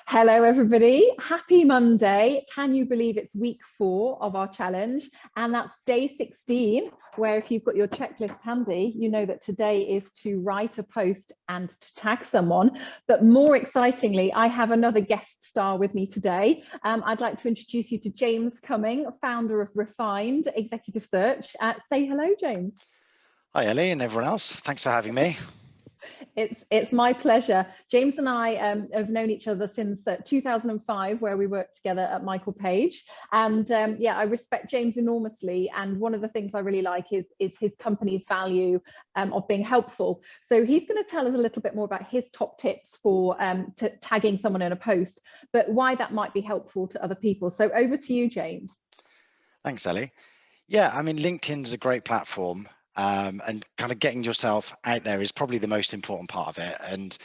Hello, everybody. Happy Monday. Can you believe it's week 4 of our challenge? And that's day 16, where if you've got your checklist handy, you know that today is to write a post and to tag someone. But more excitingly, I have another guest star with me today. I'd like to introduce you to James Cumming, founder of Refined Executive Search. Say hello, James. Hi, Ellie, and everyone else. Thanks for having me. It's my pleasure. James and I have known each other since 2005, where we worked together at Michael Page. And yeah, I respect James enormously. And one of the things I really like is his company's value of being helpful. So he's going to tell us a little bit more about his top tips for tagging someone in a post, but why that might be helpful to other people. So over to you, James. Thanks, Ellie. Yeah, I mean, LinkedIn's a great platform. And kind of getting yourself out there is probably the most important part of it. And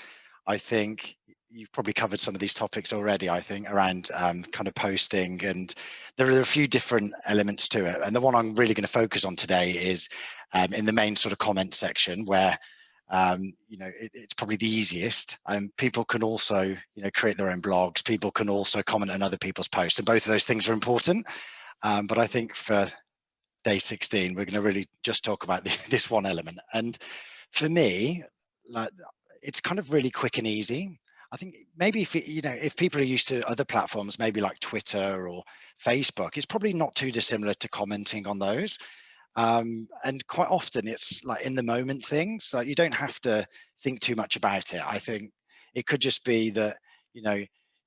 I think you've probably covered some of these topics already, I think, around kind of posting. And there are a few different elements to it. And the one I'm really going to focus on today is in the main sort of comment section where, it's probably the easiest. People can also, create their own blogs. People can also comment on other people's posts. And both of those things are important. But I think for day 16 we're going to really just talk about this one element, and for me, like, it's kind of really quick and easy. I think maybe if people are used to other platforms, maybe like Twitter or Facebook, it's probably not too dissimilar to commenting on those, and quite often it's like in the moment things, like you don't have to think too much about it. I think it could just be that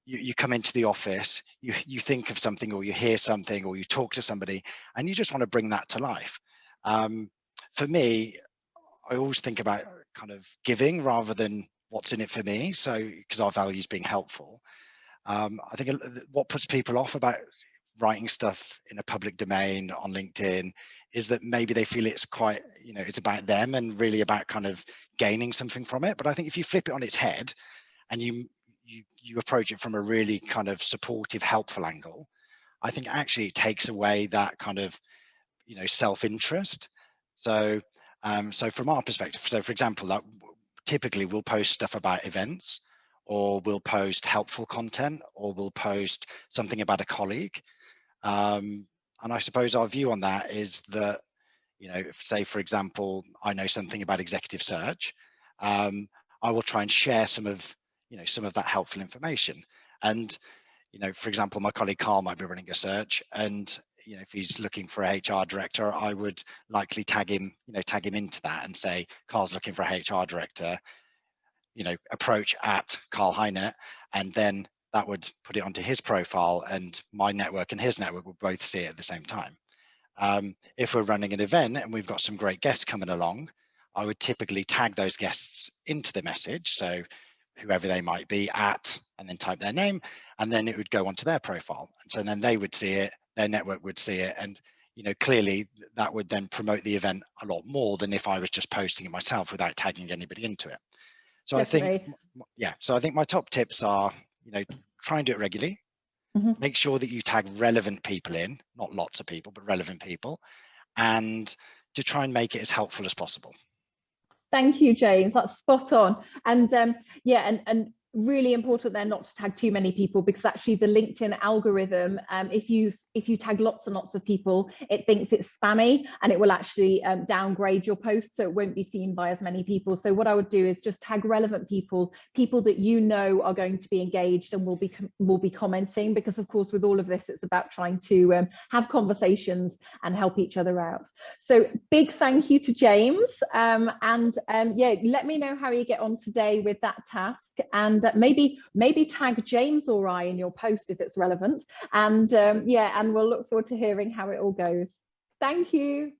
you come into the office, you think of something, or you hear something, or you talk to somebody, and you just want to bring that to life. For me, I always think about kind of giving rather than what's in it for me. So, because our value is being helpful. I think what puts people off about writing stuff in a public domain on LinkedIn is that maybe they feel it's quite, it's about them and really about kind of gaining something from it. But I think if you flip it on its head and you approach it from a really kind of supportive, helpful angle, I think actually it takes away that kind of, self-interest. So, so from our perspective, so for example, like, typically we'll post stuff about events, or we'll post helpful content, or we'll post something about a colleague. And I suppose our view on that is that, if, say, for example, I know something about executive search, I will try and share some of that helpful information. And for example, my colleague Carl might be running a search, and if he's looking for a HR director, I would likely tag him into that and say, Carl's looking for a HR director, approach at Carl Heinert, and then that would put it onto his profile, and my network and his network will both see it at the same time. If we're running an event and we've got some great guests coming along, I would typically tag those guests into the message. So whoever they might be at, and then type their name, and then it would go onto their profile. And so then they would see it, their network would see it. And, clearly that would then promote the event a lot more than if I was just posting it myself without tagging anybody into it. So Definitely. I think my top tips are, try and do it regularly. Mm-hmm. Make sure that you tag relevant people in, not lots of people, but relevant people, and to try and make it as helpful as possible. Thank you, James. That's spot on. And and really important there not to tag too many people, because actually the LinkedIn algorithm, if you tag lots and lots of people, it thinks it's spammy, and it will actually downgrade your post, so it won't be seen by as many people. So what I would do is just tag relevant people that are going to be engaged and will be commenting, because of course with all of this it's about trying to have conversations and help each other out. So big thank you to James, let me know how you get on today with that task, and maybe tag James or I in your post if it's relevant, and and we'll look forward to hearing how it all goes. Thank you.